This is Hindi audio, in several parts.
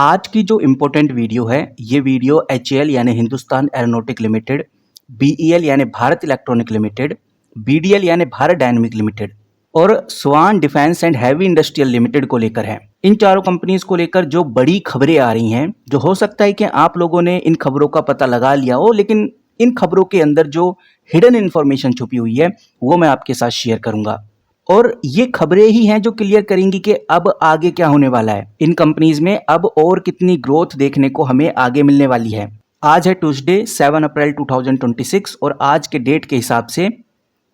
आज की जो इम्पोर्टेंट वीडियो है, ये वीडियो एचएएल यानी हिंदुस्तान एरोनॉटिक लिमिटेड, बीईएल यानी भारत इलेक्ट्रॉनिक लिमिटेड, बीडीएल यानी भारत डायनेमिक लिमिटेड और swan defence and heavy industrial limited को लेकर है। इन चारों कंपनीज को लेकर जो बड़ी खबरें आ रही हैं, जो हो सकता है कि आप लोगों ने इन खबरों का पता लगा लिया हो, लेकिन इन खबरों के अंदर जो हिडन इन्फॉर्मेशन छुपी हुई है वो मैं आपके साथ शेयर करूंगा। और ये खबरें ही हैं जो क्लियर करेंगी कि अब आगे क्या होने वाला है इन कंपनीज में, अब और कितनी ग्रोथ देखने को हमें आगे मिलने वाली है। आज है ट्यूसडे 7 अप्रैल 2026 और आज के डेट के हिसाब से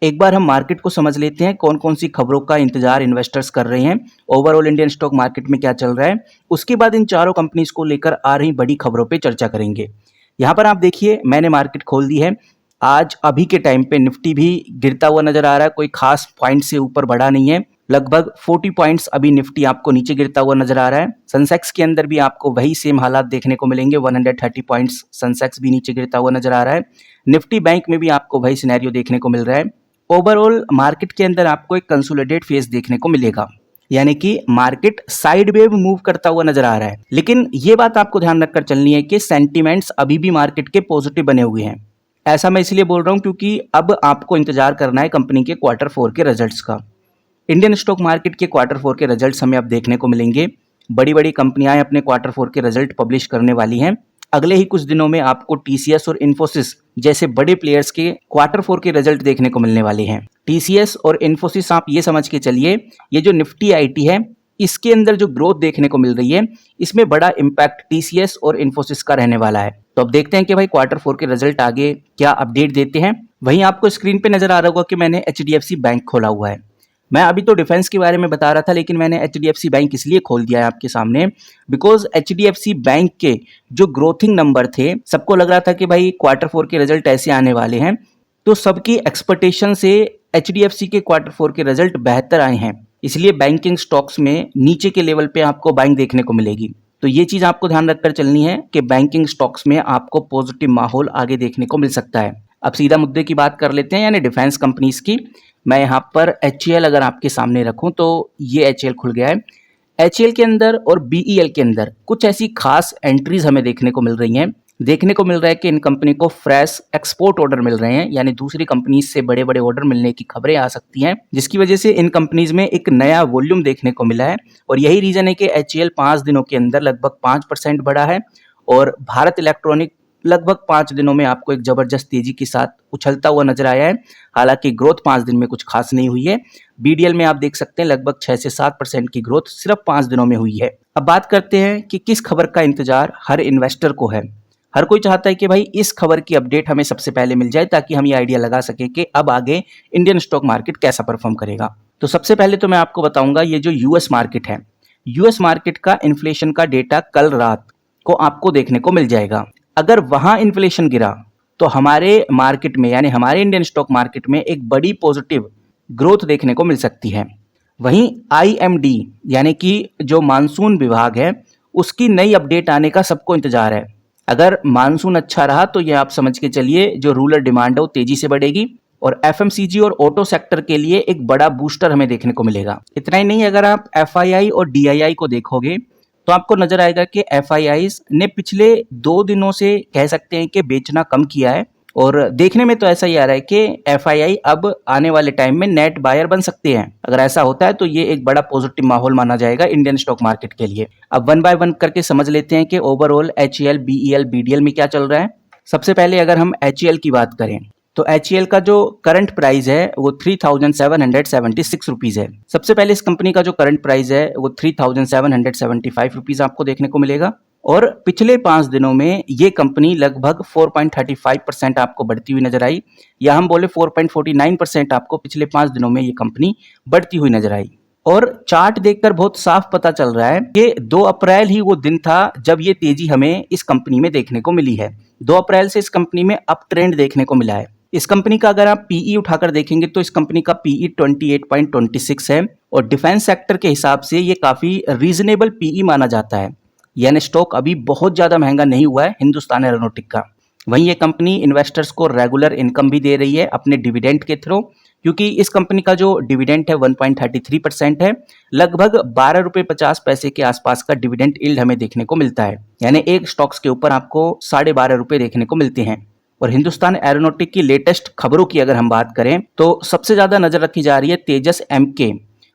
एक बार हम मार्केट को समझ लेते हैं, कौन कौन सी खबरों का इंतजार इन्वेस्टर्स कर रहे हैं, ओवरऑल इंडियन स्टॉक मार्केट में क्या चल रहा है। उसके बाद इन चारों कंपनीज को लेकर आ रही बड़ी खबरों पे चर्चा करेंगे। यहाँ पर आप देखिए, मैंने मार्केट खोल दी है। आज अभी के टाइम पे निफ्टी भी गिरता हुआ नजर आ रहा है, कोई खास पॉइंट से ऊपर बढ़ा नहीं है। लगभग 40 पॉइंट्स अभी निफ्टी आपको नीचे गिरता हुआ नजर आ रहा है। सेंसेक्स के अंदर भी आपको वही सेम हालात देखने को मिलेंगे, 130 पॉइंट्स सेंसेक्स भी नीचे गिरता हुआ नजर आ रहा है। निफ्टी बैंक में भी आपको वही सिनेरियो देखने को मिल रहा है। ओवरऑल मार्केट के अंदर आपको एक कंसोलिडेट फेज देखने को मिलेगा, यानी कि मार्केट साइड वेव मूव करता हुआ नजर आ रहा है। लेकिन ये बात आपको ध्यान रखकर चलनी है कि सेंटीमेंट्स अभी भी मार्केट के पॉजिटिव बने हुए हैं। ऐसा मैं इसलिए बोल रहा हूं क्योंकि अब आपको इंतजार करना है कंपनी के Q4 के रिजल्ट्स का। इंडियन स्टॉक मार्केट के Q4 के रिजल्ट्स हमें अब देखने को मिलेंगे। बड़ी बड़ी कंपनियां अपने Q4 के रिजल्ट पब्लिश करने वाली हैं। अगले ही कुछ दिनों में आपको टीसीएस और इन्फोसिस जैसे बड़े प्लेयर्स के Q4 के रिजल्ट देखने को मिलने वाले हैं। टीसीएस और इन्फोसिस आप ये समझ के चलिए, ये जो निफ्टी आईटी है इसके अंदर जो ग्रोथ देखने को मिल रही है, इसमें बड़ा इम्पैक्ट टीसीएस और इन्फोसिस का रहने वाला है। तो अब देखते हैं कि भाई Q4 के रिजल्ट आगे क्या अपडेट देते हैं। वहीं आपको स्क्रीन पे नजर आ रहा होगा कि मैंने एचडीएफसी बैंक खोला हुआ है। मैं अभी तो डिफेंस के बारे में बता रहा था, लेकिन मैंने एचडीएफसी बैंक इसलिए खोल दिया है आपके सामने बिकॉज एचडीएफसी बैंक के जो ग्रोथिंग नंबर थे, सबको लग रहा था कि भाई Q4 के रिजल्ट ऐसे आने वाले हैं, तो सबकी एक्सपेक्टेशन से एचडीएफसी के Q4 के रिजल्ट बेहतर आए हैं। इसलिए बैंकिंग स्टॉक्स में नीचे के लेवल पे आपको बाइंग देखने को मिलेगी। तो ये चीज आपको ध्यान रखकर चलनी है कि बैंकिंग स्टॉक्स में आपको पॉजिटिव माहौल आगे देखने को मिल सकता है। अब सीधा मुद्दे की बात कर लेते हैं, यानी डिफेंस कंपनीज की। मैं यहाँ पर एचएएल अगर आपके सामने रखूं तो ये एचएएल खुल गया है। एचएएल के अंदर और बीईएल के अंदर कुछ ऐसी खास एंट्रीज हमें देखने को मिल रही हैं। देखने को मिल रहा है कि इन कंपनी को फ्रेश एक्सपोर्ट ऑर्डर मिल रहे हैं, यानी दूसरी कंपनीज से बड़े बड़े ऑर्डर मिलने की खबरें आ सकती हैं, जिसकी वजह से इन कंपनीज में एक नया वॉल्यूम देखने को मिला है। और यही रीजन है कि एचएएल 5 दिनों के अंदर लगभग 5% बढ़ा है और भारत इलेक्ट्रॉनिक लगभग 5 दिनों में आपको एक जबरदस्त तेजी के साथ उछलता हुआ नजर आया है। हालांकि ग्रोथ 5 दिन में कुछ खास नहीं हुई है। बीडीएल में आप देख सकते हैं लगभग 6 से 7% की ग्रोथ सिर्फ 5 दिनों में हुई है। अब बात करते हैं कि किस खबर का इंतजार हर इन्वेस्टर को है। हर कोई चाहता है कि भाई इस खबर की अपडेट हमें सबसे पहले मिल जाए, ताकि हम ये आइडिया लगा सके कि अब आगे इंडियन स्टॉक मार्केट कैसा परफॉर्म करेगा। तो सबसे पहले तो मैं आपको बताऊंगा, ये जो यूएस मार्केट है, यूएस मार्केट का इन्फ्लेशन का डेटा कल रात को आपको देखने को मिल जाएगा। अगर वहां इन्फ्लेशन गिरा तो हमारे मार्केट में, यानी हमारे इंडियन स्टॉक मार्केट में एक बड़ी पॉजिटिव ग्रोथ देखने को मिल सकती है। वहीं आईएमडी यानी कि जो मानसून विभाग है, उसकी नई अपडेट आने का सबको इंतजार है। अगर मानसून अच्छा रहा तो ये आप समझ के चलिए जो रूरल डिमांड है वो तेजी से बढ़ेगी और एफएमसीजी और ऑटो सेक्टर के लिए एक बड़ा बूस्टर हमें देखने को मिलेगा। इतना ही नहीं, अगर आप एफआईआई और डीआईआई को देखोगे तो आपको नजर आएगा कि एफआईआईज ने पिछले 2 दिनों से कह सकते हैं कि बेचना कम किया है और देखने में तो ऐसा ही आ रहा है कि एफआईआई अब आने वाले टाइम में नेट बायर बन सकते हैं। अगर ऐसा होता है तो ये एक बड़ा पॉजिटिव माहौल माना जाएगा इंडियन स्टॉक मार्केट के लिए। अब वन बाय वन करके समझ लेते हैं कि ओवरऑल एचएएल, बीईएल, बीडीएल में क्या चल रहा है। सबसे पहले अगर हम एचएएल की बात करें तो एचएएल का जो करंट प्राइस है वो 3776 रुपीज है। सबसे पहले इस कंपनी का जो करंट प्राइस है वो 3775 रुपीज आपको देखने को मिलेगा और पिछले 5 दिनों में ये कंपनी लगभग 4.35% आपको बढ़ती हुई नजर आई, या हम बोले 4.49% आपको पिछले 5 दिनों में ये कंपनी बढ़ती हुई नजर आई। और चार्ट देखकर बहुत साफ पता चल रहा है कि 2 अप्रैल ही वो दिन था जब ये तेजी हमें इस कंपनी में देखने को मिली है। 2 अप्रैल से इस कंपनी में अप ट्रेंड देखने को मिला है। इस कंपनी का अगर आप पीई उठाकर देखेंगे तो इस कंपनी का पीई 28.26 है और डिफेंस सेक्टर के हिसाब से ये काफी रीजनेबल पीई माना जाता है, यानी स्टॉक अभी बहुत ज्यादा महंगा नहीं हुआ है हिंदुस्तान एरोनॉटिक का। वहीं ये कंपनी इन्वेस्टर्स को रेगुलर इनकम भी दे रही है अपने डिविडेंड के थ्रू, क्योंकि इस कंपनी का जो डिविडेंड है 1.33% है, लगभग 12 रुपये 50 पैसे के आसपास का डिविडेंड यील्ड हमें देखने को मिलता है। यानी एक स्टॉक्स के ऊपर आपको 12.5 रुपये देखने को मिलते हैं। और हिंदुस्तान एरोनॉटिक की लेटेस्ट खबरों की अगर हम बात करें तो सबसे ज्यादा नजर रखी जा रही है तेजस MK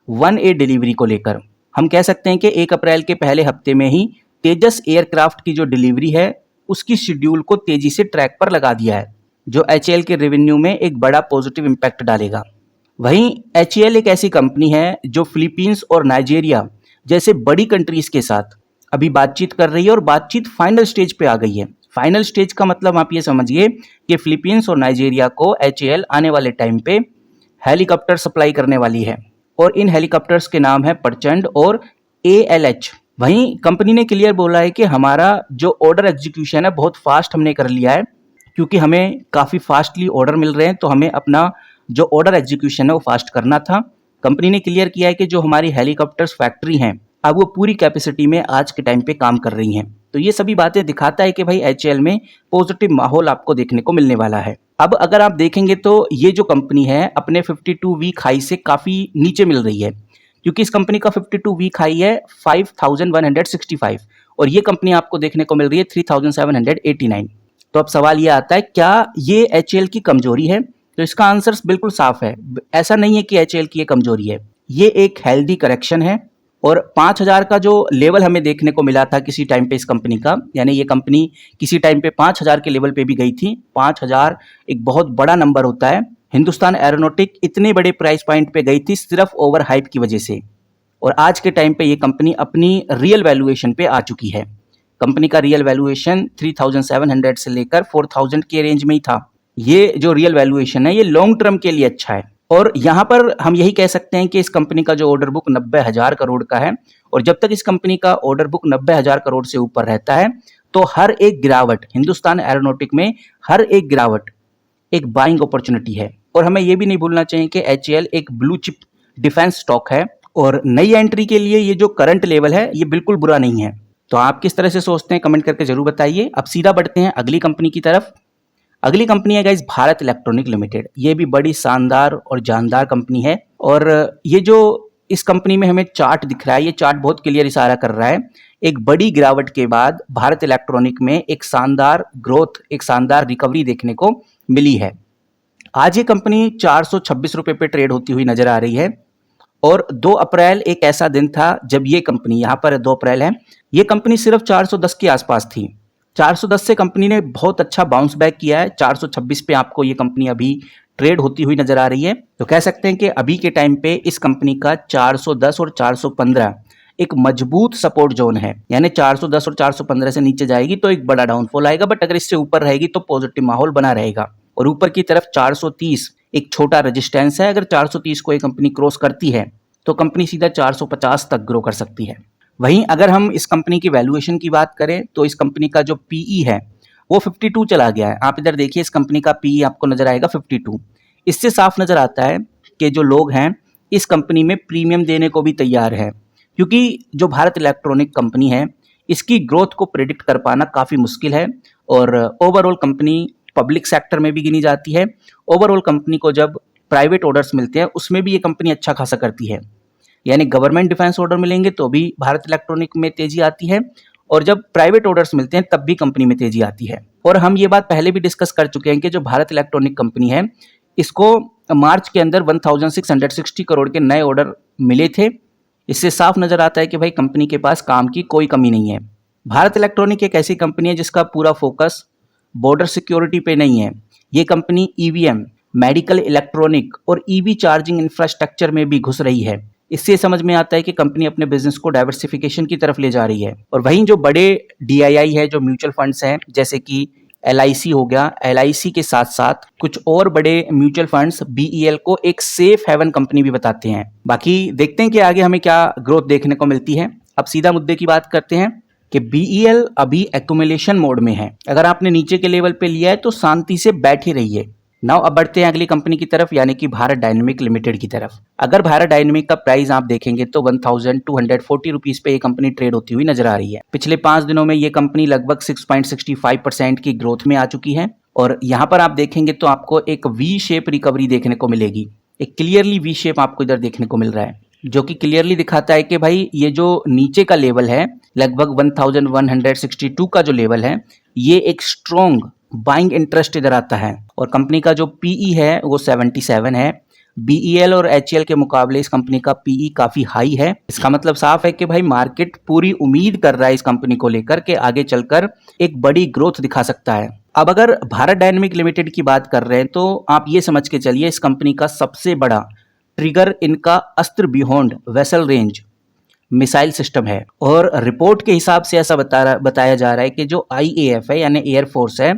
1A डिलीवरी को लेकर। हम कह सकते हैं कि 1 अप्रैल के पहले हफ्ते में ही तेजस एयरक्राफ्ट की जो डिलीवरी है उसकी शेड्यूल को तेजी से ट्रैक पर लगा दिया है, जो HAL के रेवेन्यू में एक बड़ा पॉजिटिव इंपैक्ट डालेगा। वहीं HAL एक ऐसी कंपनी है जो फिलीपींस और नाइजीरिया जैसे बड़ी कंट्रीज के साथ अभी बातचीत कर रही है और बातचीत फाइनल स्टेज पे आ गई है। फाइनल स्टेज का मतलब आप ये समझिए कि फिलीपींस और नाइजीरिया को HAL आने वाले टाइम पे हेलीकॉप्टर सप्लाई करने वाली है और इन हेलीकॉप्टर्स के नाम है प्रचंड और ALH। वहीं कंपनी ने क्लियर बोला है कि हमारा जो ऑर्डर एग्जीक्यूशन है बहुत फास्ट हमने कर लिया है, क्योंकि हमें काफ़ी फास्टली ऑर्डर मिल रहे हैं तो हमें अपना जो ऑर्डर एग्जीक्यूशन है वो फास्ट करना था। कंपनी ने क्लियर किया है कि जो हमारी हेलीकॉप्टर्स फैक्ट्री हैं अब वो पूरी कैपेसिटी में आज के टाइम पे काम कर रही हैं। तो ये सभी बातें दिखाता है कि भाई HAL में पॉजिटिव माहौल आपको देखने को मिलने वाला है। अब अगर आप देखेंगे तो ये जो कंपनी है अपने 52 वीक हाई से काफ़ी नीचे मिल रही है, क्योंकि इस कंपनी का 52 वीक हाई है 5165 और ये कंपनी आपको देखने को मिल रही है 3789। तो अब सवाल ये आता है, क्या ये HAL की कमजोरी है? तो इसका आंसर बिल्कुल साफ है। ऐसा नहीं है कि HAL की ये कमजोरी है, ये एक हेल्दी करेक्शन है। और 5000 का जो लेवल हमें देखने को मिला था किसी टाइम पे इस कंपनी का, यानी ये कंपनी किसी टाइम पे 5000 के लेवल पे भी गई थी। 5000 एक बहुत बड़ा नंबर होता है। हिंदुस्तान एरोनॉटिक इतने बड़े प्राइस पॉइंट पे गई थी सिर्फ ओवर हाइप की वजह से, और आज के टाइम पे ये कंपनी अपनी रियल वैल्यूएशन पे आ चुकी है। कंपनी का रियल वैल्यूएशन 3700 से लेकर 4000 के रेंज में ही था। ये जो रियल वैल्यूएशन है ये लॉन्ग टर्म के लिए अच्छा है। और यहाँ पर हम यही कह सकते हैं कि इस कंपनी का जो ऑर्डर बुक 90,000 करोड़ का है, और जब तक इस कंपनी का ऑर्डर बुक 90,000 करोड़ से ऊपर रहता है तो हर एक गिरावट हिंदुस्तान एरोनॉटिक में, हर एक गिरावट एक बाइंग अपॉर्चुनिटी है। और हमें यह भी नहीं भूलना चाहिए कि HAL एक ब्लू चिप डिफेंस स्टॉक है और नई एंट्री के लिए ये जो करंट लेवल है ये बिल्कुल बुरा नहीं है। तो आप किस तरह से सोचते हैं कमेंट करके जरूर बताइए। अब सीधा बढ़ते हैं अगली कंपनी की तरफ। अगली कंपनी है गाइस भारत इलेक्ट्रॉनिक लिमिटेड। ये भी बड़ी शानदार और जानदार कंपनी है, और ये जो इस कंपनी में हमें चार्ट दिख रहा है, ये चार्ट बहुत क्लियर इशारा कर रहा है एक बड़ी गिरावट के बाद भारत इलेक्ट्रॉनिक में एक शानदार ग्रोथ, एक शानदार रिकवरी देखने को मिली है। आज ये कंपनी 426 रुपये पे ट्रेड होती हुई नजर आ रही है, और 2 अप्रैल एक ऐसा दिन था जब ये कंपनी, यहाँ पर 2 अप्रैल है, ये कंपनी सिर्फ 410 के आसपास थी। 410 से कंपनी ने बहुत अच्छा बाउंस बैक किया है। 426 पे आपको ये कंपनी अभी ट्रेड होती हुई नजर आ रही है। तो कह सकते हैं कि अभी के टाइम पे इस कंपनी का 410 और 415 एक मजबूत सपोर्ट जोन है, यानी 410 और 415 से नीचे जाएगी तो एक बड़ा डाउनफॉल आएगा, बट अगर इससे ऊपर रहेगी तो पॉजिटिव माहौल बना रहेगा। और ऊपर की तरफ 430 एक छोटा रेजिस्टेंस है। अगर 430 को ये कंपनी क्रॉस करती है तो कंपनी सीधा 450 तक ग्रो कर सकती है। वहीं अगर हम इस कंपनी की वैल्यूएशन की बात करें तो इस कंपनी का जो PE है वो 52 चला गया है। आप इधर देखिए, इस कंपनी का PE आपको नजर आएगा 52। इससे साफ नजर आता है कि जो लोग हैं इस कंपनी में प्रीमियम देने को भी तैयार है, क्योंकि जो भारत इलेक्ट्रॉनिक कंपनी है इसकी ग्रोथ को प्रेडिक्ट कर पाना काफ़ी मुश्किल है। और ओवरऑल कंपनी पब्लिक सेक्टर में भी गिनी जाती है। ओवरऑल कंपनी को जब प्राइवेट ऑर्डर्स मिलते हैं उसमें भी ये कंपनी अच्छा खासा करती है, यानी गवर्नमेंट डिफेंस ऑर्डर मिलेंगे तो भी भारत इलेक्ट्रॉनिक में तेजी आती है, और जब प्राइवेट ऑर्डर्स मिलते हैं तब भी कंपनी में तेजी आती है। और हम ये बात पहले भी डिस्कस कर चुके हैं कि जो भारत इलेक्ट्रॉनिक कंपनी है इसको मार्च के अंदर 1660 करोड़ के नए ऑर्डर मिले थे। इससे साफ नजर आता है कि भाई कंपनी के पास काम की कोई कमी नहीं है। भारत इलेक्ट्रॉनिक एक ऐसी कंपनी है जिसका पूरा फोकस बॉर्डर सिक्योरिटी पे नहीं है। ये कंपनी EVM, मेडिकल इलेक्ट्रॉनिक और EV चार्जिंग इंफ्रास्ट्रक्चर में भी घुस रही है। इससे समझ में आता है कि कंपनी अपने बिजनेस को डाइवर्सिफिकेशन की तरफ ले जा रही है। और वहीं जो बड़े DII है, जो म्यूचुअल फंड्स हैं, जैसे कि LIC हो गया, LIC के साथ साथ कुछ और बड़े म्यूचुअल फंड्स BEL को एक सेफ हेवन कंपनी भी बताते हैं। बाकी देखते हैं कि आगे हमें क्या ग्रोथ देखने को मिलती है। अब सीधा मुद्दे की बात करते हैं कि BEL अभी एक्यूमुलेशन मोड में है। अगर आपने नीचे के लेवल पे लिया है तो शांति से बैठे रहिए। नाउ अब बढ़ते हैं अगली कंपनी की तरफ, यानी कि भारत डायनेमिक लिमिटेड की तरफ। अगर भारत डायनेमिक का प्राइस आप देखेंगे तो 1240 रुपीज पे ये कंपनी ट्रेड होती हुई नजर आ रही है। पिछले 5 दिनों में ये कंपनी लगभग 6.65% की ग्रोथ में आ चुकी है, और यहाँ पर आप देखेंगे तो आपको एक V शेप रिकवरी देखने को मिलेगी। एक क्लियरली वी शेप आपको इधर देखने को मिल रहा है, जो कि क्लियरली दिखाता है कि भाई ये जो नीचे का लेवल है लगभग 1162 का जो लेवल है, ये एक स्ट्रॉन्ग बाइंग इंटरेस्ट इधर आता है। और कंपनी का जो पीई है वो 77 है। बीईएल और एचएल के मुकाबले इस कंपनी का पीई काफी हाई है। इसका मतलब साफ है कि भाई मार्केट पूरी उम्मीद कर रहा है इस कंपनी को लेकर के आगे चलकर एक बड़ी ग्रोथ दिखा सकता है। अब अगर भारत डायनेमिक लिमिटेड की बात कर रहे हैं तो आप ये समझ के चलिए इस कंपनी का सबसे बड़ा ट्रिगर इनका अस्त्र beyond vessel range missile system है। और रिपोर्ट के हिसाब से ऐसा बताया जा रहा है कि जो आईएएफ है यानी एयरफोर्स है,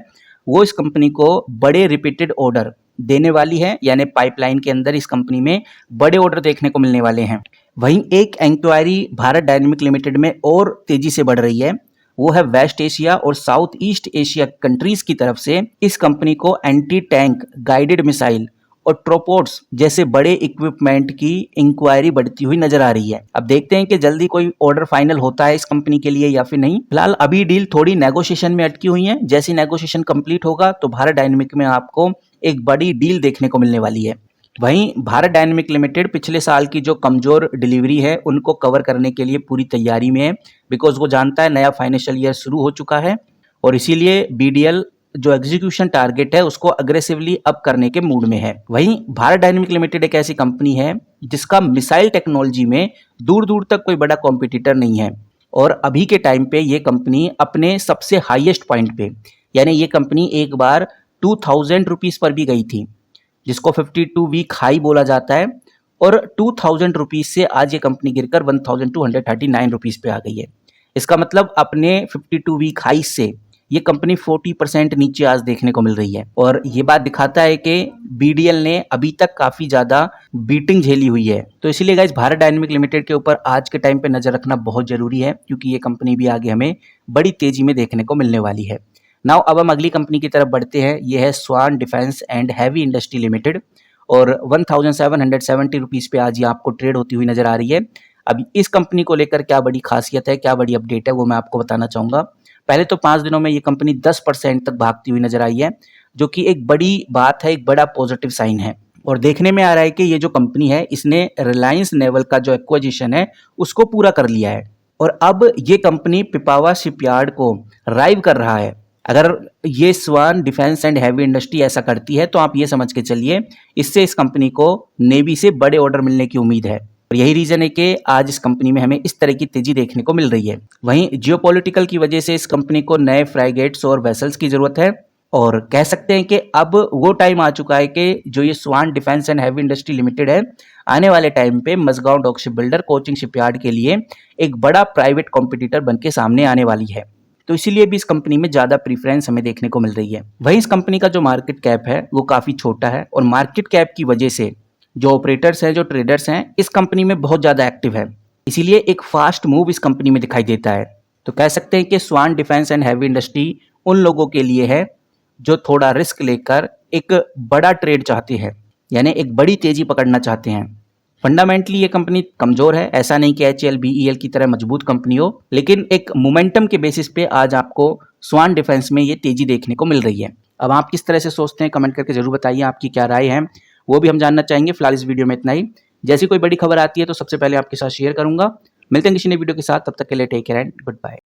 वो इस कंपनी को बड़े रिपीटेड ऑर्डर देने वाली है, यानी पाइपलाइन के अंदर इस कंपनी में बड़े ऑर्डर देखने को मिलने वाले हैं। वहीं एक इंक्वायरी भारत डायनेमिक लिमिटेड में और तेजी से बढ़ रही है, वो है वेस्ट एशिया और साउथ ईस्ट एशिया कंट्रीज की तरफ से इस कंपनी को एंटी टैंक गाइडेड मिसाइल और ट्रोपोड्स जैसे बड़े इक्विपमेंट की इंक्वायरी बढ़ती हुई नजर आ रही है। अब देखते हैं कि जल्दी कोई ऑर्डर फाइनल होता है इस कंपनी के लिए या फिर नहीं। फिलहाल अभी डील थोड़ी नेगोशिएशन में अटकी हुई है, जैसी नेगोशिएशन कंप्लीट होगा तो भारत डायनेमिक में आपको एक बड़ी डील देखने को मिलने वाली है। वहीं भारत डायनेमिक लिमिटेड पिछले साल की जो कमजोर डिलीवरी है उनको कवर करने के लिए पूरी तैयारी में है, बिकॉज वो जानता है नया फाइनेंशियल ईयर शुरू हो चुका है और इसीलिए बीडीएल जो एग्जीक्यूशन टारगेट है उसको अग्रेसिवली अप करने के मूड में है। वहीं भारत डायनेमिक लिमिटेड एक ऐसी कंपनी है जिसका मिसाइल टेक्नोलॉजी में दूर दूर तक कोई बड़ा कॉम्पिटिटर नहीं है और अभी के टाइम पे ये कंपनी अपने सबसे हाईएस्ट पॉइंट पे, यानी ये कंपनी एक बार 2000 रुपीज पर भी गई थी, जिसको 52 वीक हाई बोला जाता है, और 2000 रुपीज से आज ये कंपनी गिरकर 1239 रुपीज पे आ गई है। इसका मतलब अपने 52 वीक हाई से ये कंपनी 40% नीचे आज देखने को मिल रही है। और ये बात दिखाता है कि बीडीएल ने अभी तक काफी ज्यादा बीटिंग झेली हुई है। तो इसीलिए गाइस भारत डायनेमिक लिमिटेड के ऊपर आज के टाइम पे नजर रखना बहुत जरूरी है, क्योंकि ये कंपनी भी आगे हमें बड़ी तेजी में देखने को मिलने वाली है। नाउ अब हम अगली कंपनी की तरफ बढ़ते हैं। ये है swan defence and heavy industry limited और 1770 रुपीज पे आज ये आपको ट्रेड होती हुई नजर आ रही है। अब इस कंपनी को लेकर क्या बड़ी खासियत है, क्या बड़ी अपडेट है, वो मैं आपको बताना चाहूंगा। पहले तो 5 दिनों में ये कंपनी 10% तक भागती हुई नजर आई है, जो कि एक बड़ी बात है, एक बड़ा पॉजिटिव साइन है। और देखने में आ रहा है कि ये जो कंपनी है इसने रिलायंस नेवल का जो एक्विजिशन है उसको पूरा कर लिया है और अब ये कंपनी पिपावा शिपयार्ड को राइव कर रहा है। अगर ये swan defence and heavy industry ऐसा करती है तो आप ये समझ के चलिए इससे इस कंपनी को नेवी से बड़े ऑर्डर मिलने की उम्मीद है। और यही रीजन है कि आज इस कंपनी में हमें इस तरह की तेजी देखने को मिल रही है। वहीं जियोपॉलिटिकल की वजह से इस कंपनी को नए फ्राइगेट्स और वेसल्स की जरूरत है और कह सकते हैं कि अब वो टाइम आ चुका है कि जो ये swan defence and heavy industry limited है, आने वाले टाइम पे Mazagon dock ship builder Cochin shipyard के लिए एक बड़ा प्राइवेट कॉम्पिटिटर बन के सामने आने वाली है। तो इसीलिए भी इस कंपनी में ज्यादा प्रीफरेंस हमें देखने को मिल रही है। वहीं इस कंपनी का जो मार्केट कैप है वो काफी छोटा है और मार्केट कैप की वजह से जो ऑपरेटर्स हैं, जो ट्रेडर्स हैं, इस कंपनी में बहुत ज्यादा एक्टिव है, इसीलिए एक फास्ट मूव इस कंपनी में दिखाई देता है। तो कह सकते हैं कि स्वान डिफेंस एंड हैवी इंडस्ट्री उन लोगों के लिए है जो थोड़ा रिस्क लेकर एक बड़ा ट्रेड चाहते हैं, यानी एक बड़ी तेजी पकड़ना चाहते हैं। फंडामेंटली ये कंपनी कमजोर है, ऐसा नहीं कि एचएल बीईएल की तरह मजबूत कंपनी हो, लेकिन एक मोमेंटम के बेसिस पे आज आपको स्वान डिफेंस में ये तेजी देखने को मिल रही है। अब आप किस तरह से सोचते हैं कमेंट करके जरूर बताइए, आपकी क्या राय है वो भी हम जानना चाहेंगे। फिलहाल इस वीडियो में इतना ही। जैसी कोई बड़ी खबर आती है तो सबसे पहले आपके साथ शेयर करूंगा। मिलते हैं किसी नई वीडियो के साथ, तब तक के लिए take care and good bye.